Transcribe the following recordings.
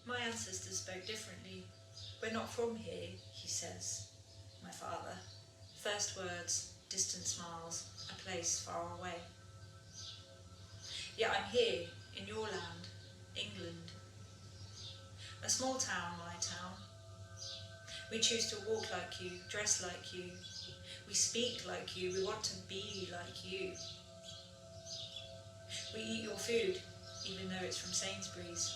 My ancestors spoke differently. We're not from here, he says, my father. First words, distant smiles, a place far away. Yet I'm here, in your land, England. A small town, my town. We choose to walk like you, dress like you. We speak like you, we want to be like you. We eat your food, even though it's from Sainsbury's.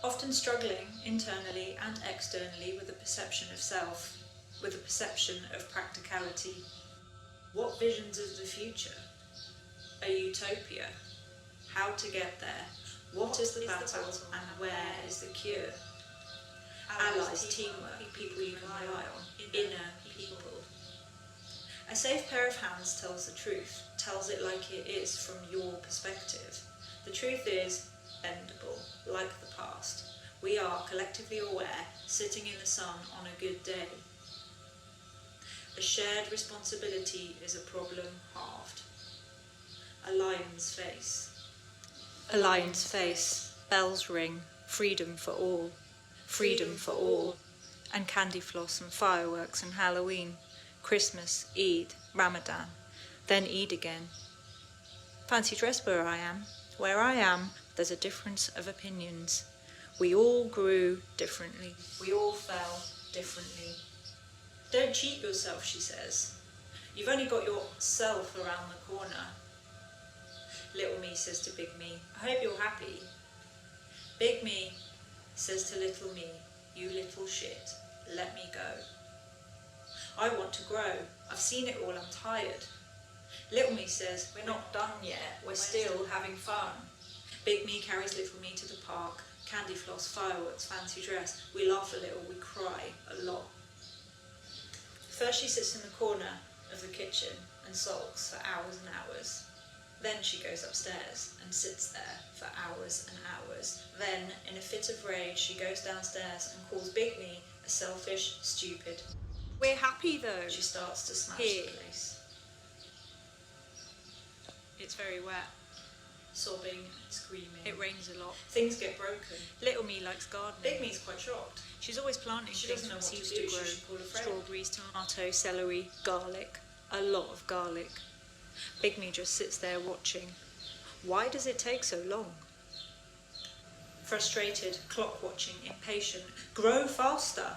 Often struggling internally and externally with a perception of self, with a perception of practicality. What visions of the future? A utopia? How to get there? What is the battle and where is the cure? Allies, teamwork, people you can rely on, inner people. A safe pair of hands tells the truth, tells it like it is from your perspective. The truth is bendable, like the past. We are collectively aware, sitting in the sun on a good day. A shared responsibility is a problem halved. A lion's face. A lion's face. Bells ring. Freedom for all. Freedom for all. And candy floss and fireworks and Halloween. Christmas, Eid, Ramadan. Then Eid again. Fancy dress where I am. Where I am, there's a difference of opinions. We all grew differently. We all fell differently. Don't cheat yourself, she says. You've only got yourself around the corner. Little me says to big me, I hope you're happy. Big me says to little me, you little shit, let me go. I want to grow. I've seen it all, I'm tired. Little me says, we're not done yet, we're still having fun. Big me carries little me to the park, candy floss, fireworks, fancy dress. We laugh a little, we cry a lot. First she sits in the corner of the kitchen and sulks for hours and hours. Then she goes upstairs and sits there for hours and hours. Then, in a fit of rage, she goes downstairs and calls Big Me a selfish, stupid. We're happy though. She starts to smash Here. the place. It's very wet. Sobbing and screaming. It rains a lot. Things get broken. Little me likes gardening. Big Me's quite shocked. She's always planting She things doesn't know from what to seeds do. to grow. She should call a friend. Strawberries, tomato, celery, garlic. A lot of garlic. Big me just sits there watching. Why does it take so long? Frustrated, clock watching, impatient. Grow faster!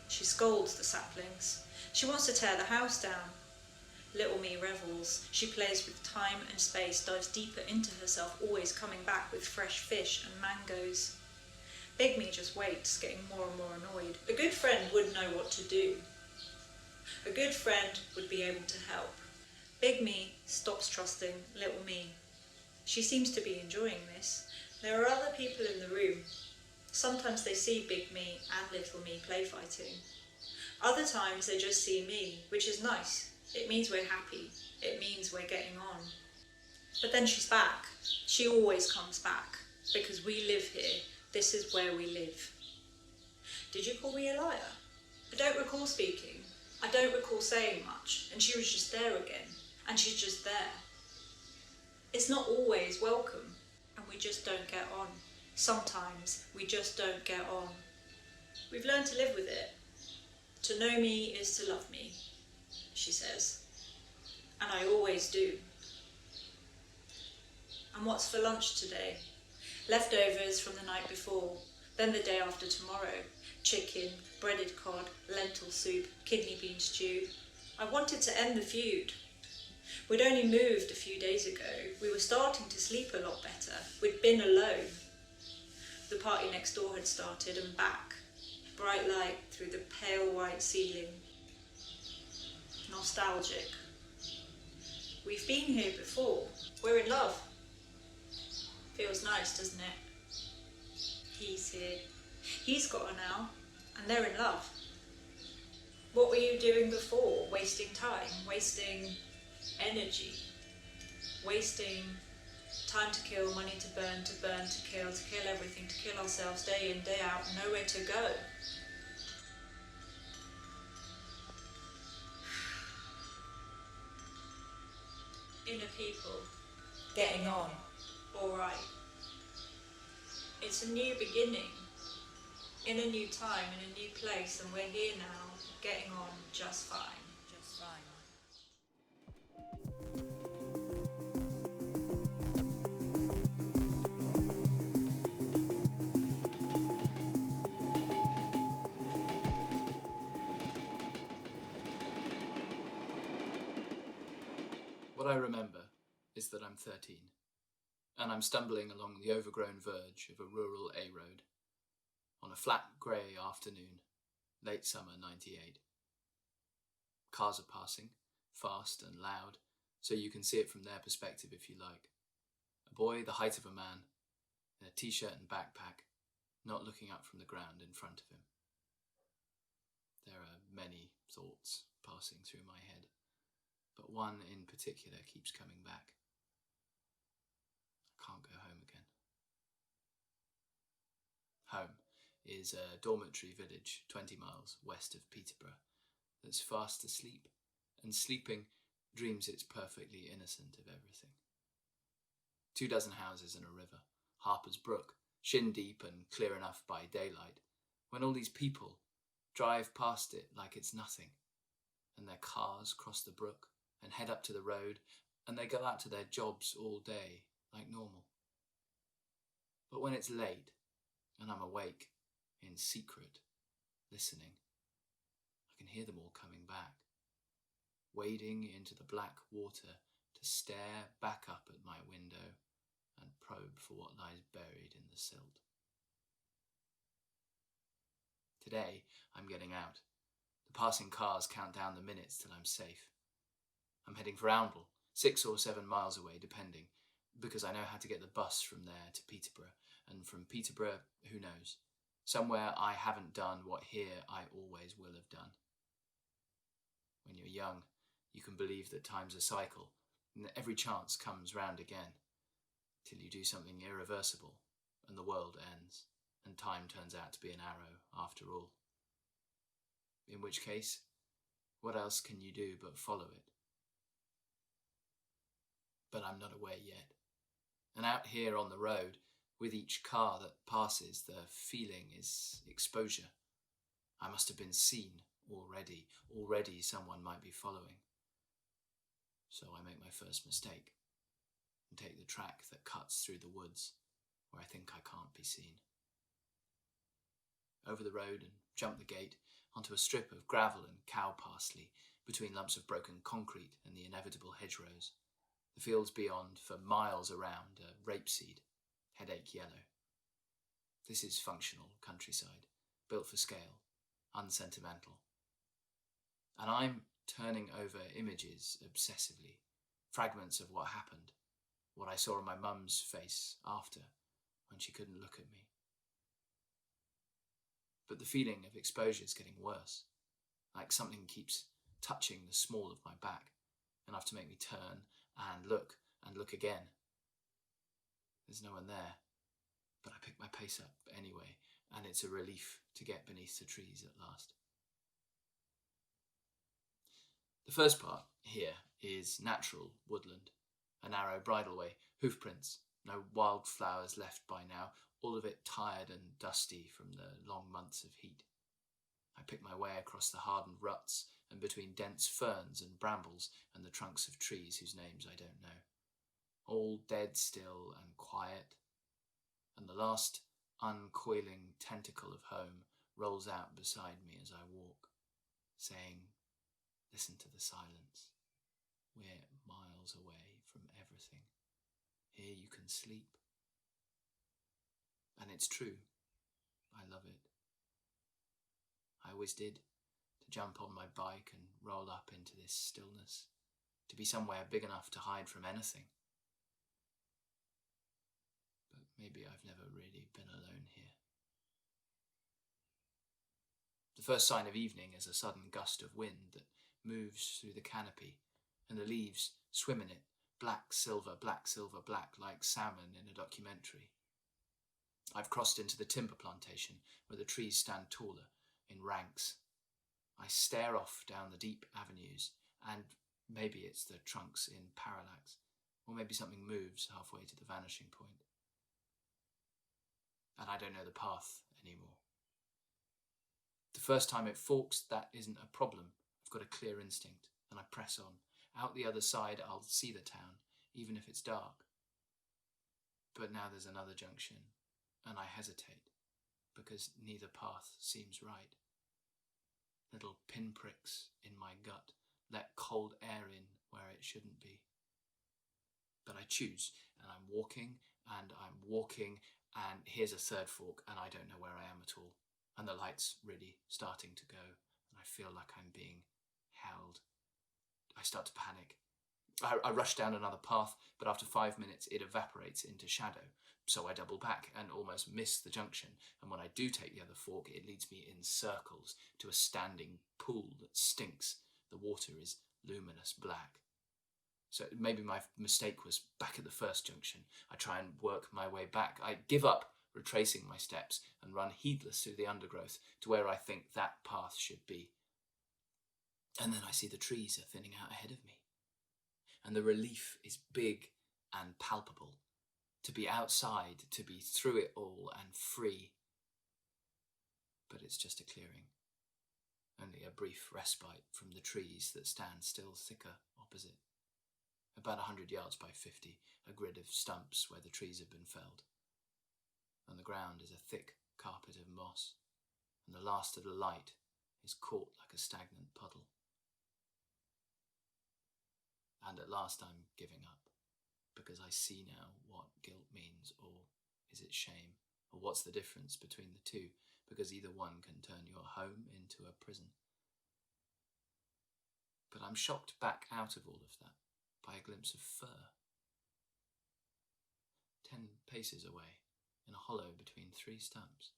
She scolds the saplings. She wants to tear the house down. Little me revels. She plays with time and space, dives deeper into herself, always coming back with fresh fish and mangoes. Big me just waits, getting more and more annoyed. A good friend would know what to do. A good friend would be able to help. Big me stops trusting little me. She seems to be enjoying this. There are other people in the room. Sometimes they see Big me and little me play fighting. Other times they just see me, which is nice. It means we're happy. It means we're getting on. But then she's back. She always comes back, because we live here. This is where we live. Did you call me a liar? I don't recall speaking. I don't recall saying much, and she was just there again, and she's just there. It's not always welcome, and we just don't get on. Sometimes we just don't get on. We've learned to live with it. To know me is to love me, she says. And I always do. And what's for lunch today? Leftovers from the night before, then the day after tomorrow. Chicken, breaded cod, lentil soup, kidney bean stew. I wanted to end the feud. We'd only moved a few days ago. We were starting to sleep a lot better. We'd been alone. The party next door had started and back. Bright light through the pale white ceiling. Nostalgic. We've been here before. We're in love. Feels nice, doesn't it? He's here. He's got her now, and they're in love. What were you doing before? Wasting time, wasting energy, wasting time to kill, money to burn, to kill everything, to kill ourselves day in, day out, nowhere to go. Inner people, getting on, all right. It's a new beginning, in a new time, in a new place, and we're here now, getting on just fine. Just fine. What I remember is that I'm 13, and I'm stumbling along the overgrown verge of a rural A-road on a flat grey afternoon, late summer 98. Cars are passing, fast and loud, so you can see it from their perspective if you like. A boy the height of a man, in a t-shirt and backpack, not looking up from the ground in front of him. There are many thoughts passing through my head, but one in particular keeps coming back. I can't go home again. Home is a dormitory village 20 miles west of Peterborough that's fast asleep, and sleeping dreams it's perfectly innocent of everything. 24 houses and a river, Harper's Brook, shin deep and clear enough by daylight, when all these people drive past it like it's nothing, and their cars cross the brook and head up to the road, and they go out to their jobs all day like normal. But when it's late and I'm awake, in secret, listening, I can hear them all coming back, wading into the black water to stare back up at my window and probe for what lies buried in the silt. Today, I'm getting out. The passing cars count down the minutes till I'm safe. I'm heading for Oundle, 6 or 7 miles away, depending, because I know how to get the bus from there to Peterborough, and from Peterborough, who knows, somewhere I haven't done what here I always will have done. When you're young, you can believe that time's a cycle, and that every chance comes round again, till you do something irreversible, and the world ends, and time turns out to be an arrow after all. In which case, what else can you do but follow it? But I'm not away yet. And out here on the road, with each car that passes, the feeling is exposure. I must have been seen already. Already someone might be following. So I make my first mistake and take the track that cuts through the woods where I think I can't be seen. Over the road and jump the gate onto a strip of gravel and cow parsley between lumps of broken concrete and the inevitable hedgerows. The fields beyond, for miles around, are rapeseed, headache yellow. This is functional countryside, built for scale, unsentimental. And I'm turning over images obsessively, fragments of what happened, what I saw on my mum's face after, when she couldn't look at me. But the feeling of exposure is getting worse, like something keeps touching the small of my back, enough to make me turn and look again. There's no one there, but I pick my pace up anyway, and it's a relief to get beneath the trees at last. The first part here is natural woodland, a narrow bridleway, hoofprints, no wildflowers left by now, all of it tired and dusty from the long months of heat. I pick my way across the hardened ruts and between dense ferns and brambles and the trunks of trees whose names I don't know. All dead still and quiet, and the last uncoiling tentacle of home rolls out beside me as I walk, saying, "Listen to the silence. We're miles away from everything. Here you can sleep." And it's true. I love it. I always did, to jump on my bike and roll up into this stillness, to be somewhere big enough to hide from anything. But maybe I've never really been alone here. The first sign of evening is a sudden gust of wind that moves through the canopy, and the leaves swim in it, black, silver, black, like salmon in a documentary. I've crossed into the timber plantation, where the trees stand taller, in ranks. I stare off down the deep avenues, and maybe it's the trunks in parallax, or maybe something moves halfway to the vanishing point. And I don't know the path anymore. The first time it forks, that isn't a problem. I've got a clear instinct, and I press on. Out the other side, I'll see the town, even if it's dark. But now there's another junction, and I hesitate, because neither path seems right. Little pinpricks in my gut let cold air in where it shouldn't be. But I choose, and I'm walking, and here's a third fork, and I don't know where I am at all. And the light's really starting to go, and I feel like I'm being held. I start to panic. I rush down another path, but after 5 minutes it evaporates into shadow. So I double back and almost miss the junction, and when I do take the other fork, it leads me in circles to a standing pool that stinks. The water is luminous black. So maybe my mistake was back at the first junction. I try and work my way back. I give up retracing my steps and run heedless through the undergrowth to where I think that path should be. And then I see the trees are thinning out ahead of me. And the relief is big and palpable. To be outside, to be through it all and free. But it's just a clearing. Only a brief respite from the trees that stand still thicker opposite. About 100 yards by 50, a grid of stumps where the trees have been felled. And the ground is a thick carpet of moss, and the last of the light is caught like a stagnant puddle. And at last I'm giving up, because I see now what guilt means, or is it shame, or what's the difference between the two, because either one can turn your home into a prison. But I'm shocked back out of all of that by a glimpse of fur. 10 paces away, in a hollow between 3 stumps.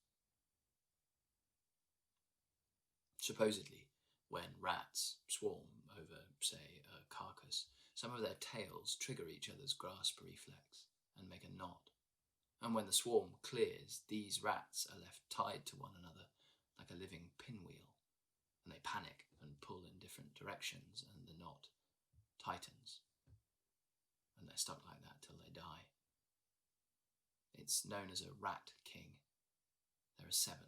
Supposedly, when rats swarm over, say, a carcass, some of their tails trigger each other's grasp reflex and make a knot. And when the swarm clears, these rats are left tied to one another like a living pinwheel, and they panic and pull in different directions, and the knot tightens. And they're stuck like that till they die. It's known as a rat king. There are 7.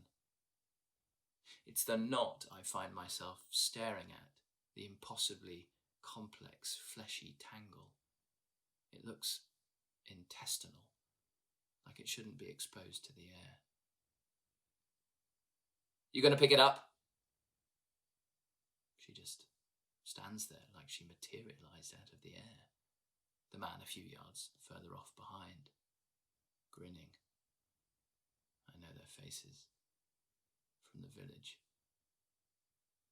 It's the knot I find myself staring at, the impossibly complex, fleshy tangle. It looks intestinal, like it shouldn't be exposed to the air. You gonna pick it up? She just stands there like she materialised out of the air. The man a few yards further off behind, grinning. I know their faces. From the village.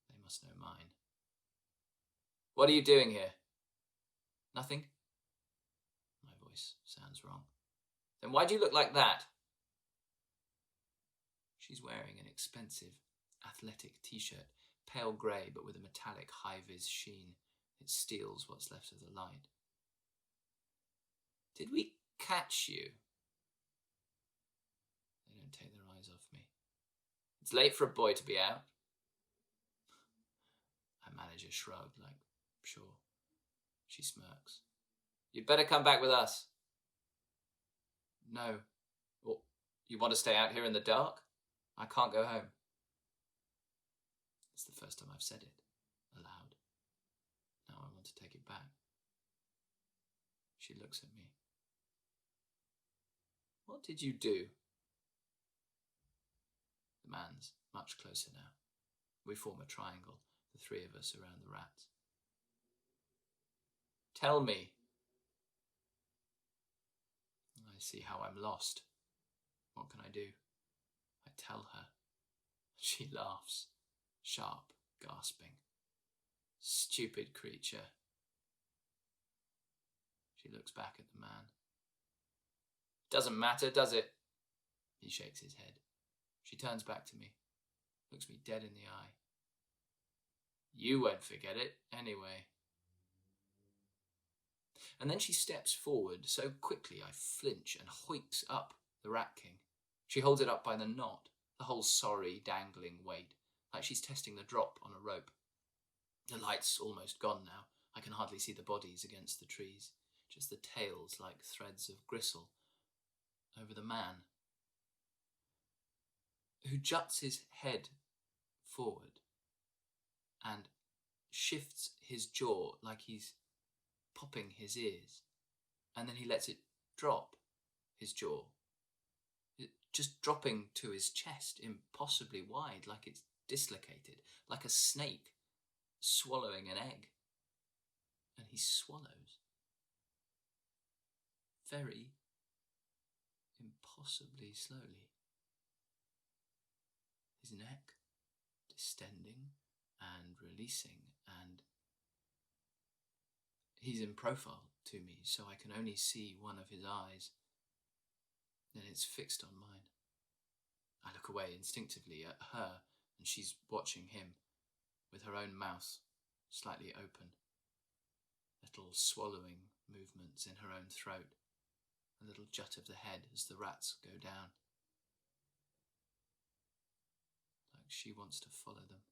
They must know mine. What are you doing here? Nothing? My voice sounds wrong. Then why do you look like that? She's wearing an expensive athletic t-shirt, pale grey but with a metallic high-vis sheen. It steals what's left of the light. Did we catch you? They don't take their eyes off me. It's late for a boy to be out. I manage a shrug, like, sure. She smirks. You'd better come back with us. No. Well, you want to stay out here in the dark? I can't go home. It's the first time I've said it, aloud. Now I want to take it back. She looks at me. What did you do? The man's much closer now. We form a triangle, the 3 of us around the rats. Tell me. I see how I'm lost. What can I do? I tell her. She laughs, sharp, gasping. Stupid creature. She looks back at the man. Doesn't matter, does it? He shakes his head. She turns back to me, looks me dead in the eye. You won't forget it, anyway. And then she steps forward so quickly I flinch and hoiks up the Rat King. She holds it up by the knot, the whole sorry, dangling weight, like she's testing the drop on a rope. The light's almost gone now. I can hardly see the bodies against the trees, just the tails like threads of gristle over the man, who juts his head forward and shifts his jaw like he's popping his ears, and then he lets it drop, his jaw, just dropping to his chest impossibly wide, like it's dislocated, like a snake swallowing an egg. And he swallows very impossibly slowly, his neck distending and releasing, and he's in profile to me, so I can only see one of his eyes, and it's fixed on mine. I look away instinctively at her, and she's watching him with her own mouth slightly open, little swallowing movements in her own throat, a little jut of the head as the rats go down, like she wants to follow them.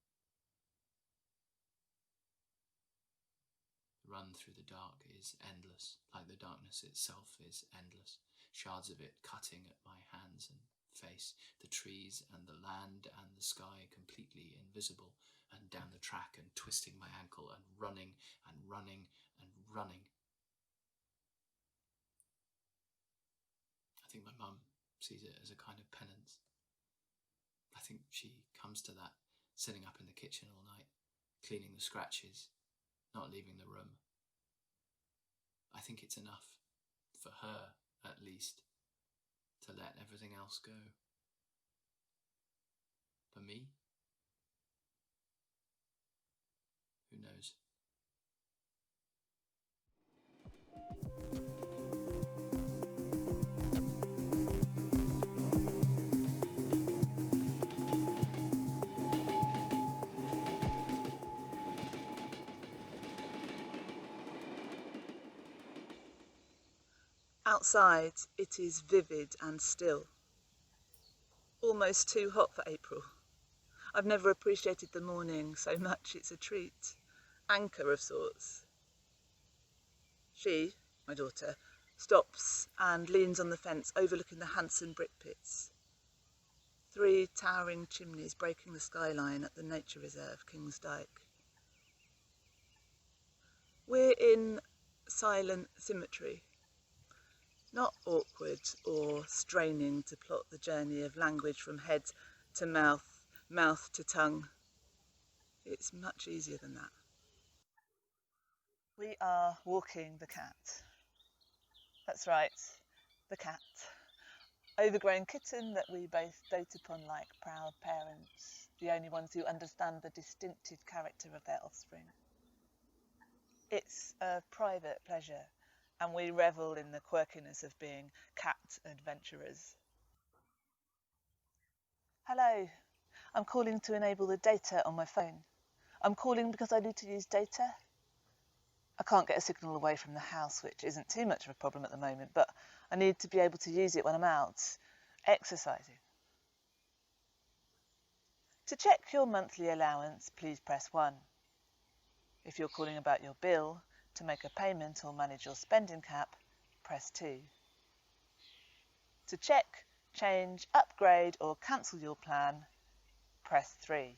The run through the dark is endless, like the darkness itself is endless, shards of it cutting at my hands and face, the trees and the land and the sky completely invisible, and down the track and twisting my ankle and running and running and running. I think my mum sees it as a kind of penance. I think she comes to that sitting up in the kitchen all night, cleaning the scratches, not leaving the room. I think it's enough, for her at least, to let everything else go. For me? Who knows? Outside, it is vivid and still. Almost too hot for April. I've never appreciated the morning so much. It's a treat. Anchor of sorts. She, my daughter, stops and leans on the fence overlooking the Hanson brick pits. 3 towering chimneys breaking the skyline at the nature reserve, King's Dyke. We're in silent symmetry. Not awkward or straining to plot the journey of language from head to mouth, mouth to tongue. It's much easier than that. We are walking the cat. That's right, the cat. Overgrown kitten that we both dote upon like proud parents, the only ones who understand the distinctive character of their offspring. It's a private pleasure, and we revel in the quirkiness of being cat adventurers. Hello, I'm calling to enable the data on my phone. I'm calling because I need to use data. I can't get a signal away from the house, which isn't too much of a problem at the moment, but I need to be able to use it when I'm out, exercising. To check your monthly allowance, please press 1. If you're calling about your bill, to make a payment or manage your spending cap, press 2. To check, change, upgrade or cancel your plan, press 3.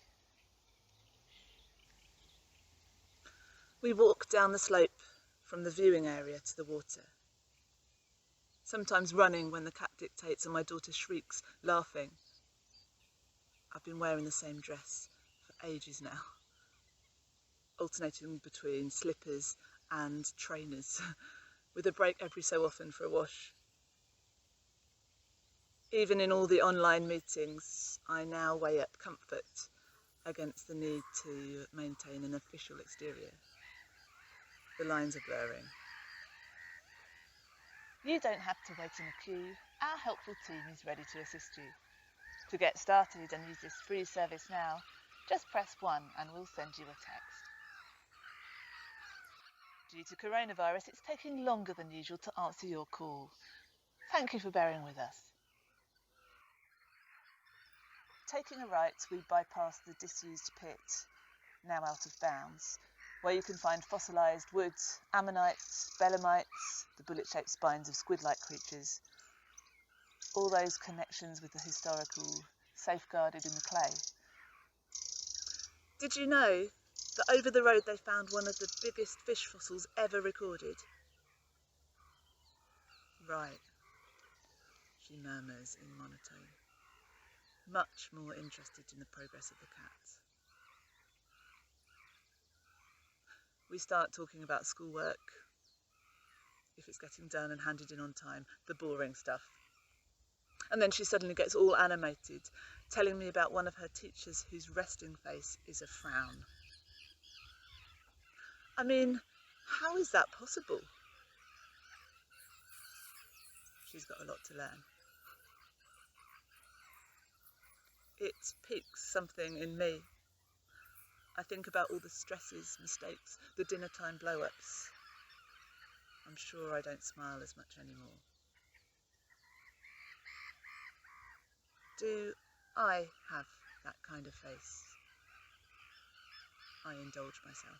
We walk down the slope from the viewing area to the water. Sometimes running when the cat dictates and my daughter shrieks, laughing. I've been wearing the same dress for ages now, alternating between slippers and trainers, with a break every so often for a wash. Even in all the online meetings, I now weigh up comfort against the need to maintain an official exterior. The lines are blurring. You don't have to wait in a queue. Our helpful team is ready to assist you. To get started and use this free service now, just press 1 and we'll send you a text. Due to coronavirus, it's taking longer than usual to answer your call. Thank you for bearing with us. Taking a right, we bypass the disused pit, now out of bounds, where you can find fossilised woods, ammonites, belemnites, the bullet-shaped spines of squid-like creatures. All those connections with the historical, safeguarded in the clay. Did you know that over the road they found one of the biggest fish fossils ever recorded? Right, she murmurs in monotone, much more interested in the progress of the cat. We start talking about schoolwork, if it's getting done and handed in on time, the boring stuff. And then she suddenly gets all animated, telling me about one of her teachers whose resting face is a frown. I mean, how is that possible? She's got a lot to learn. It piques something in me. I think about all the stresses, mistakes, the dinner time blow-ups. I'm sure I don't smile as much anymore. Do I have that kind of face? I indulge myself.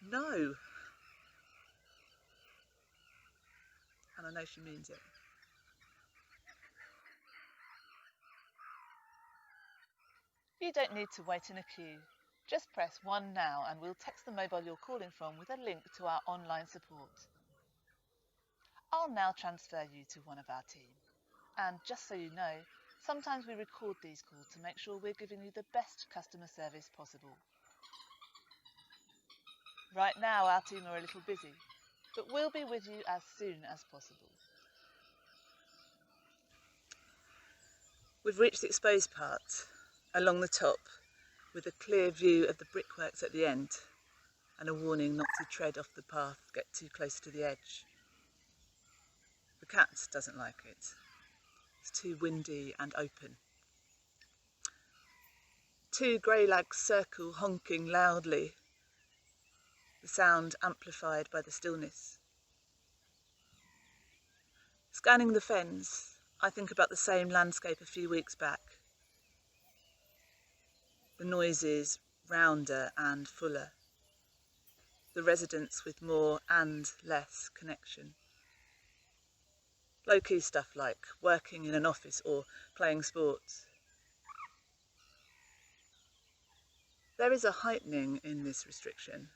No. And I know she means it. You don't need to wait in a queue. Just press 1 now and we'll text the mobile you're calling from with a link to our online support. I'll now transfer you to one of our team. And just so you know, sometimes we record these calls to make sure we're giving you the best customer service possible. Right now our team are a little busy, but we'll be with you as soon as possible. We've reached the exposed part, along the top, with a clear view of the brickworks at the end, and a warning not to tread off the path, get too close to the edge. The cat doesn't like it. It's too windy and open. 2 greylags circle, honking loudly, the sound amplified by the stillness. Scanning the fens, I think about the same landscape a few weeks back. The noises rounder and fuller. The residents with more and less connection. Low-key stuff like working in an office or playing sports. There is a heightening in this restriction.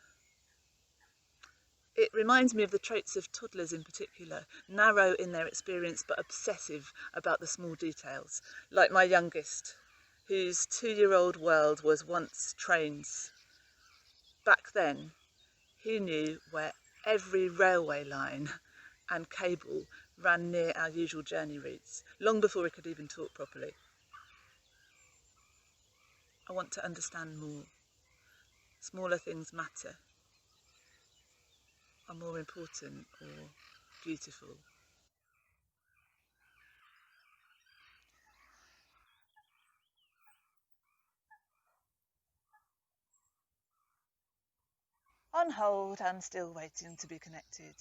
It reminds me of the traits of toddlers in particular, narrow in their experience but obsessive about the small details, like my youngest, whose 2-year-old world was once trains. Back then, he knew where every railway line and cable ran near our usual journey routes, long before he could even talk properly. I want to understand more. Smaller things matter, are more important or beautiful. On hold and still waiting to be connected.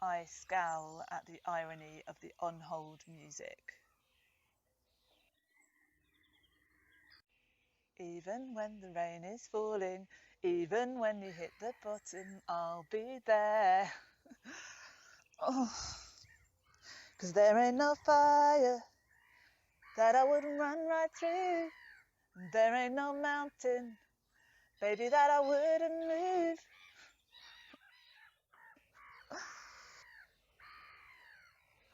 I scowl at the irony of the on-hold music. Even when the rain is falling, even when you hit the bottom, I'll be there. Oh, 'cause there ain't no fire that I wouldn't run right through. There ain't no mountain, baby, that I wouldn't move.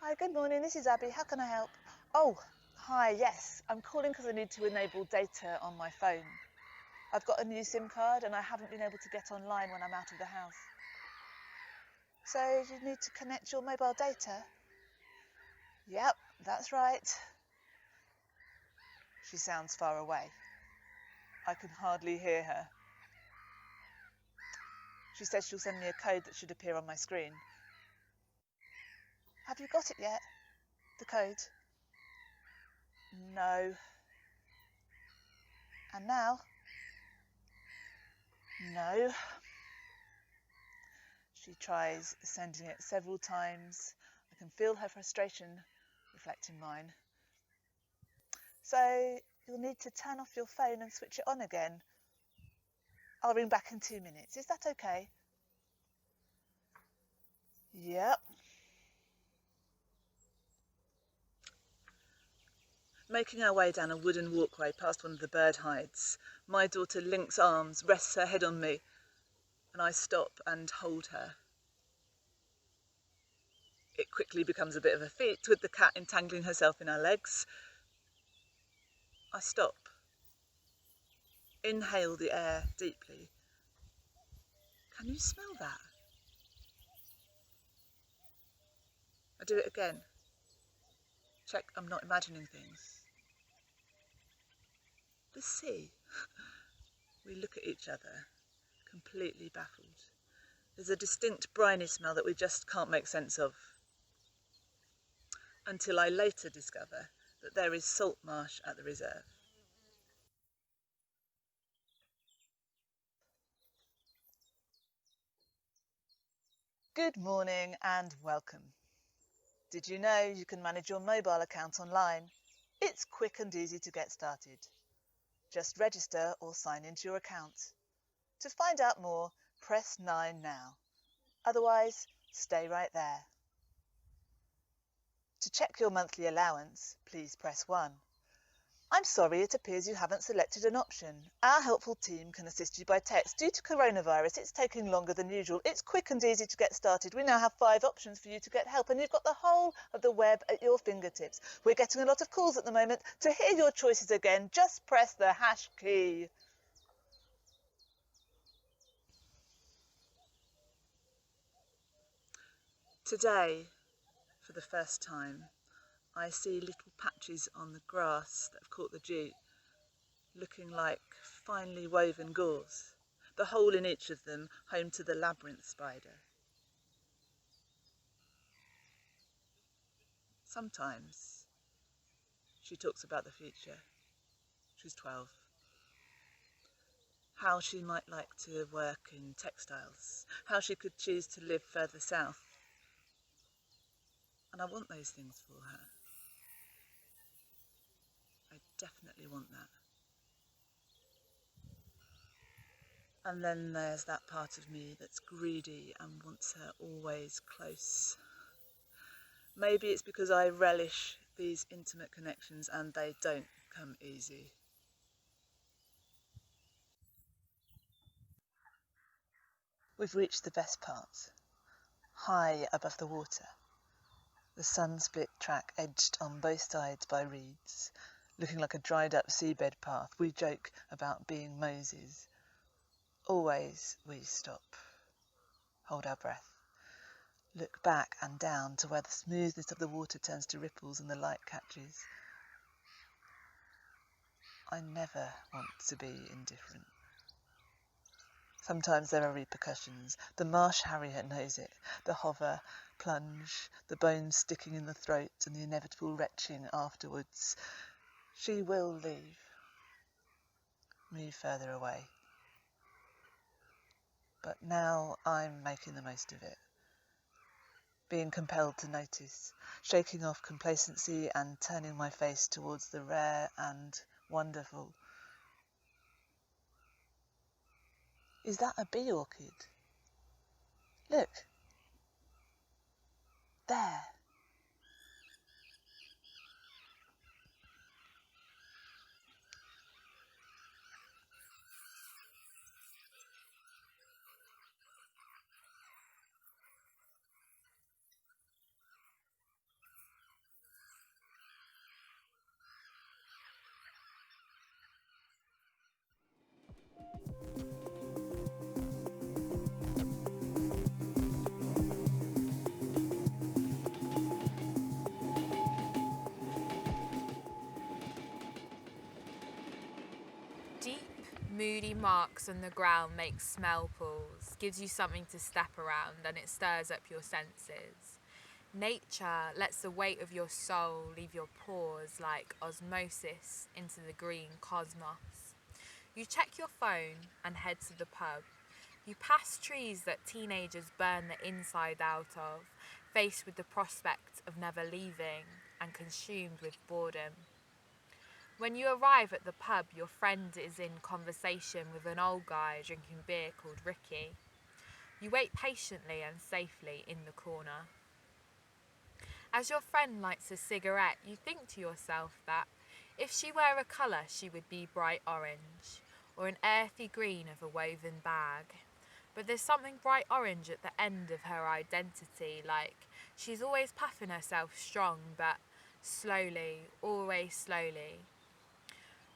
Hi, good morning, this is Abby. How can I help? Oh, hi, yes. I'm calling because I need to enable data on my phone. I've got a new SIM card and I haven't been able to get online when I'm out of the house. So you need to connect your mobile data? Yep, that's right. She sounds far away. I can hardly hear her. She says she'll send me a code that should appear on my screen. Have you got it yet? The code? No. And now? No. She tries sending it several times. I can feel her frustration reflecting mine. So you'll need to turn off your phone and switch it on again. I'll ring back in 2 minutes. Is that okay? Yep. Making our way down a wooden walkway past one of the bird hides, my daughter links arms, rests her head on me, and I stop and hold her. It quickly becomes a bit of a feat, with the cat entangling herself in our legs. I stop. Inhale the air deeply. Can you smell that? I do it again. Check I'm not imagining things. The sea. We look at each other, completely baffled. There's a distinct briny smell that we just can't make sense of. Until I later discover that there is salt marsh at the reserve. Good morning and welcome. Did you know you can manage your mobile account online? It's quick and easy to get started. Just register or sign into your account. To find out more, press 9 now. Otherwise, stay right there. To check your monthly allowance, please press 1. I'm sorry, it appears you haven't selected an option. Our helpful team can assist you by text. Due to coronavirus, it's taking longer than usual. It's quick and easy to get started. We now have 5 options for you to get help, and you've got the whole of the web at your fingertips. We're getting a lot of calls at the moment. To hear your choices again, just press the hash key. Today, for the first time, I see little patches on the grass that have caught the dew, looking like finely woven gauze, the hole in each of them home to the labyrinth spider. Sometimes she talks about the future. She's 12. How she might like to work in textiles, how she could choose to live further south. And I want those things for her. I definitely want that. And then there's that part of me that's greedy and wants her always close. Maybe it's because I relish these intimate connections and they don't come easy. We've reached the best part, high above the water. The sun-split track edged on both sides by reeds, looking like a dried-up seabed path. We joke about being Moses. Always we stop, hold our breath, look back and down to where the smoothness of the water turns to ripples and the light catches. I never want to be indifferent. Sometimes there are repercussions. The marsh harrier knows it. The hover, plunge, the bones sticking in the throat and the inevitable retching afterwards. She will leave. Move further away. But now I'm making the most of it. Being compelled to notice, shaking off complacency and turning my face towards the rare and wonderful. Is that a bee orchid? Look. There. Deep, moody marks on the ground make smell pools, gives you something to step around, and it stirs up your senses. Nature lets the weight of your soul leave your pores like osmosis into the green cosmos. You check your phone and head to the pub. You pass trees that teenagers burn the inside out of, faced with the prospect of never leaving and consumed with boredom. When you arrive at the pub, your friend is in conversation with an old guy drinking beer called Ricky. You wait patiently and safely in the corner. As your friend lights a cigarette, you think to yourself that If she were a colour, she would be bright orange, or an earthy green of a woven bag. But there's something bright orange at the end of her identity, like she's always puffing herself strong, but slowly, always slowly.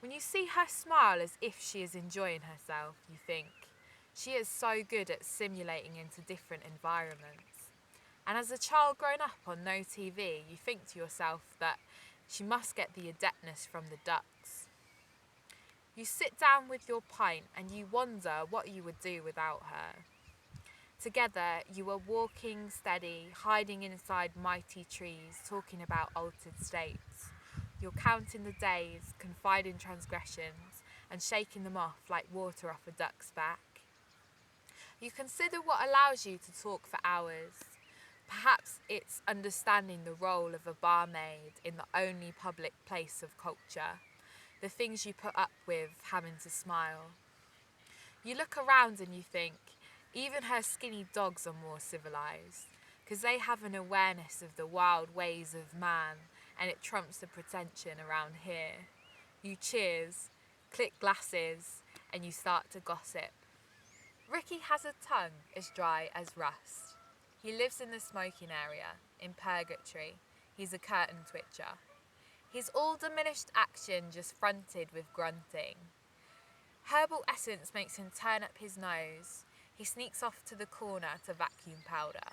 When you see her smile as if she is enjoying herself, you think, she is so good at simulating into different environments. And as a child growing up on no TV, you think to yourself that she must get the adeptness from the ducks. You sit down with your pint and you wonder what you would do without her. Together, you are walking steady, hiding inside mighty trees, talking about altered states. You're counting the days, confiding transgressions, and shaking them off like water off a duck's back. You consider what allows you to talk for hours. Perhaps it's understanding the role of a barmaid in the only public place of culture, the things you put up with having to smile. You look around and you think, even her skinny dogs are more civilised, because they have an awareness of the wild ways of man, and it trumps the pretension around here. You cheers, click glasses, and you start to gossip. Ricky has a tongue as dry as rust. He lives in the smoking area, in purgatory. He's a curtain twitcher. He's all diminished action just fronted with grunting. Herbal essence makes him turn up his nose. He sneaks off to the corner to vacuum powder.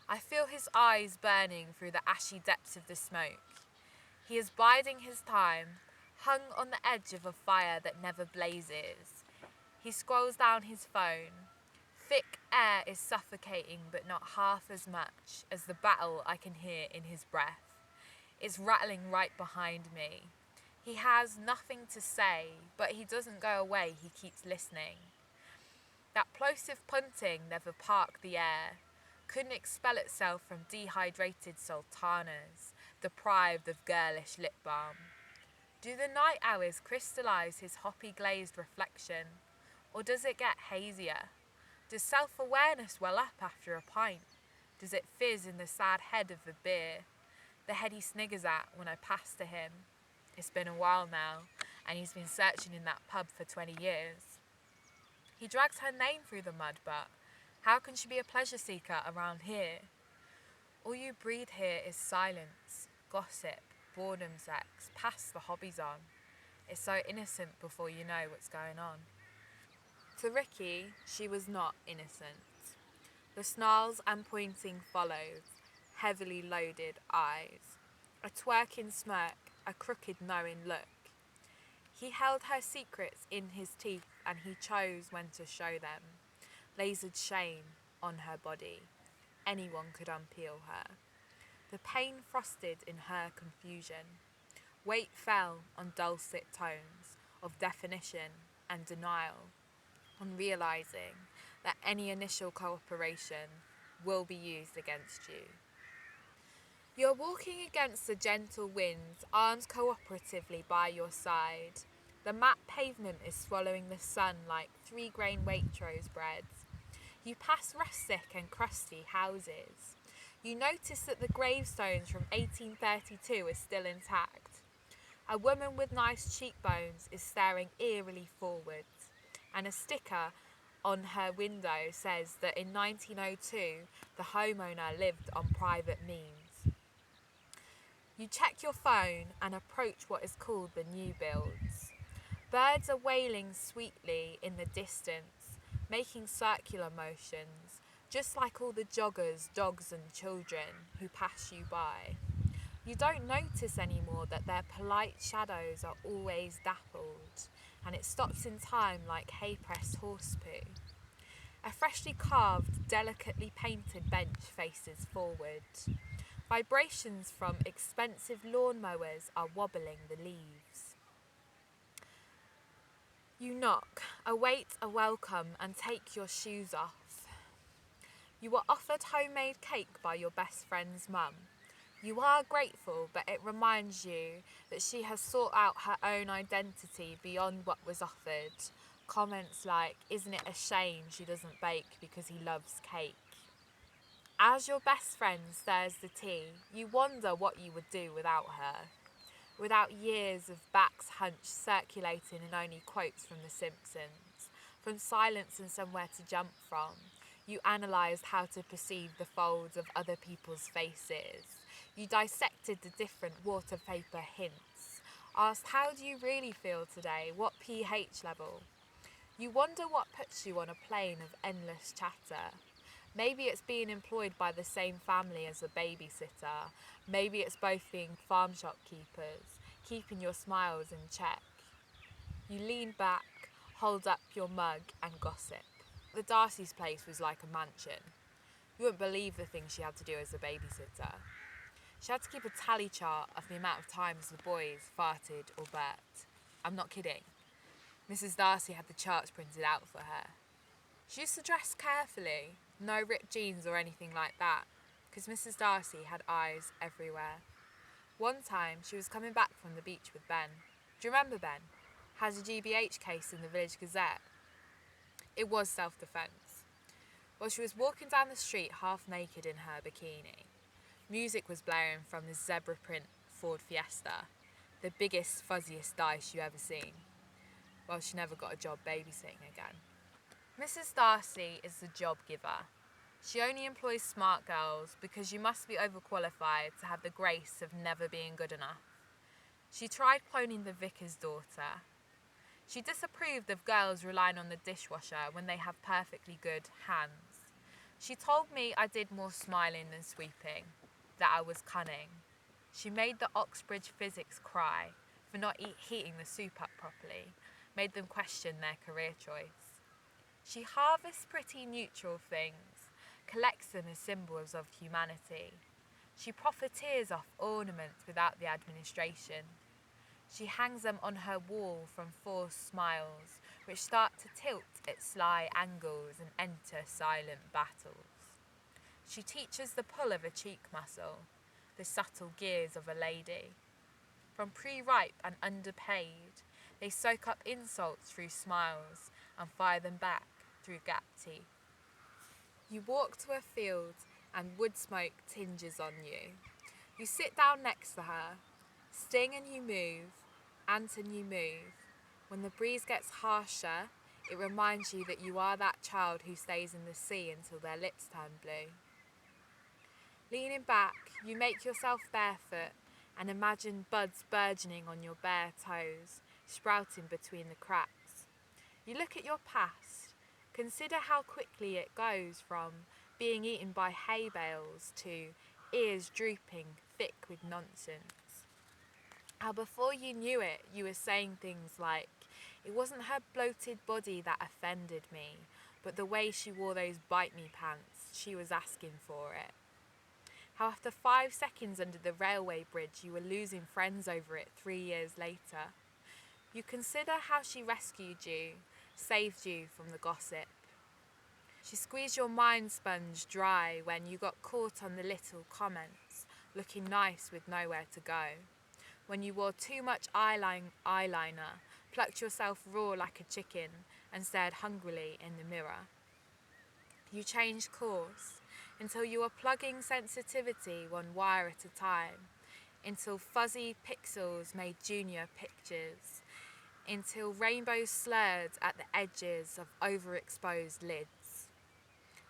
I feel his eyes burning through the ashy depths of the smoke. He is biding his time, hung on the edge of a fire that never blazes. He scrolls down his phone. Thick air is suffocating, but not half as much as the battle I can hear in his breath. It's rattling right behind me. He has nothing to say, but he doesn't go away, he keeps listening. That plosive punting never parked the air, couldn't expel itself from dehydrated sultanas, deprived of girlish lip balm. Do the night hours crystallise his hoppy glazed reflection, or does it get hazier? Does self-awareness well up after a pint? Does it fizz in the sad head of the beer, the head he sniggers at when I pass to him? It's been a while now, and he's been searching in that pub for 20 years. He drags her name through the mud, but how can she be a pleasure seeker around here? All you breathe here is silence, gossip, boredom sex, pass the hobbies on. It's so innocent before you know what's going on. To Ricky, she was not innocent. The snarls and pointing followed, heavily loaded eyes, a twerking smirk, a crooked knowing look. He held her secrets in his teeth and he chose when to show them. Lasered shame on her body. Anyone could unpeel her. The pain frosted in her confusion. Weight fell on dulcet tones of definition and denial, on realising that any initial cooperation will be used against you. You're walking against the gentle winds, arms cooperatively by your side. The matte pavement is swallowing the sun like 3-grain Waitrose breads. You pass rustic and crusty houses. You notice that the gravestones from 1832 are still intact. A woman with nice cheekbones is staring eerily forwards, and a sticker on her window says that in 1902 the homeowner lived on private means. You check your phone and approach what is called the new builds. Birds are wailing sweetly in the distance, making circular motions, just like all the joggers, dogs and children who pass you by. You don't notice anymore that their polite shadows are always dappled, and it stops in time like hay-pressed horse poo. A freshly carved, delicately painted bench faces forward. Vibrations from expensive lawnmowers are wobbling the leaves. You knock, await a welcome and take your shoes off. You were offered homemade cake by your best friend's mum. You are grateful, but it reminds you that she has sought out her own identity beyond what was offered. Comments like, "Isn't it a shame she doesn't bake because he loves cake?" As your best friend stirs the tea, you wonder what you would do without her. without years of backs hunched circulating in only quotes from The Simpsons, from silence and somewhere to jump from. You analysed how to perceive the folds of other people's faces. You dissected the different waterpaper hints. Asked, how do you really feel today? What pH level? You wonder what puts you on a plane of endless chatter. Maybe it's being employed by the same family as a babysitter. Maybe it's both being farm shopkeepers, keeping your smiles in check. You lean back, hold up your mug and gossip. The Darcy's place was like a mansion. You wouldn't believe the things she had to do as a babysitter. She had to keep a tally chart of the amount of times the boys farted or burped. I'm not kidding. Mrs. Darcy had the charts printed out for her. She used to dress carefully, no ripped jeans or anything like that, because Mrs. Darcy had eyes everywhere. One time, she was coming back from the beach with Ben. Do you remember Ben? Has a GBH case in the Village Gazette. It was self-defence. Well, she was walking down the street half naked in her bikini. Music was blaring from the zebra print Ford Fiesta, the biggest, fuzziest dice you ever seen. Well, she never got a job babysitting again. Mrs. Darcy is the job giver. She only employs smart girls because you must be overqualified to have the grace of never being good enough. She tried cloning the vicar's daughter. She disapproved of girls relying on the dishwasher when they have perfectly good hands. She told me I did more smiling than sweeping, that I was cunning. She made the Oxbridge physics cry for not heating the soup up properly, made them question their career choice. She harvests pretty neutral things, collects them as symbols of humanity. She profiteers off ornaments without the administration. She hangs them on her wall from forced smiles, which start to tilt at sly angles and enter silent battles. She teaches the pull of a cheek muscle, the subtle gears of a lady. From pre-ripe and underpaid, they soak up insults through smiles and fire them back through gap teeth. You walk to a field and wood smoke tinges on you. You sit down next to her, sting and you move, ant and you move. When the breeze gets harsher, it reminds you that you are that child who stays in the sea until their lips turn blue. Leaning back, you make yourself barefoot and imagine buds burgeoning on your bare toes, sprouting between the cracks. You look at your past, consider how quickly it goes from being eaten by hay bales to ears drooping thick with nonsense. How before you knew it, you were saying things like, it wasn't her bloated body that offended me, but the way she wore those bite me pants, she was asking for it. How after 5 seconds under the railway bridge you were losing friends over it 3 years later. You consider how she rescued you, saved you from the gossip. She squeezed your mind sponge dry when you got caught on the little comments, looking nice with nowhere to go. When you wore too much eyeliner, plucked yourself raw like a chicken and stared hungrily in the mirror. You changed course until you were plugging sensitivity one wire at a time, until fuzzy pixels made junior pictures, until rainbows slurred at the edges of overexposed lids.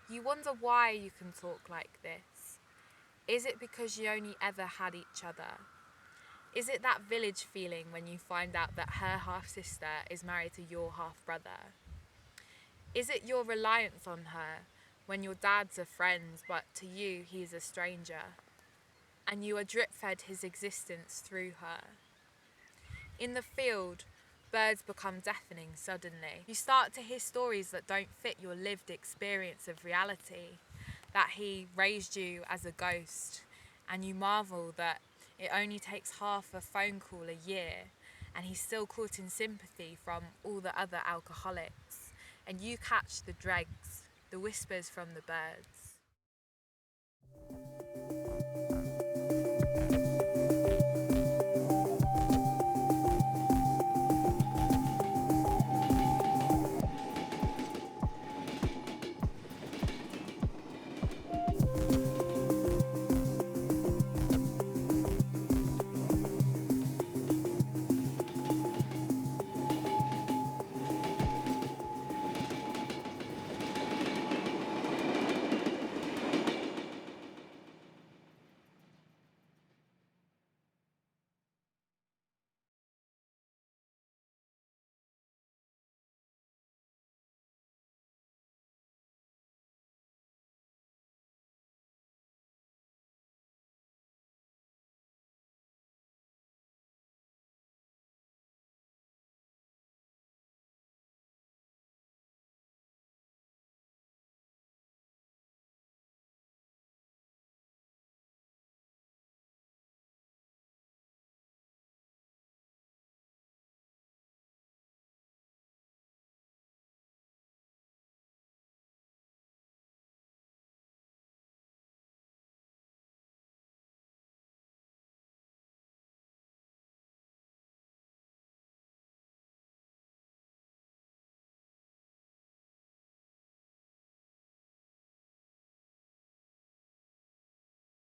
You wonder why you can talk like this. Is it because you only ever had each other? Is it that village feeling when you find out that her half-sister is married to your half-brother? Is it your reliance on her when your dads are friends but to you he's a stranger, and you are drip-fed his existence through her? In the field, birds become deafening suddenly. You start to hear stories that don't fit your lived experience of reality, that he raised you as a ghost, and you marvel that it only takes half a phone call a year and he's still courting sympathy from all the other alcoholics, and you catch the dregs, the whispers from the birds.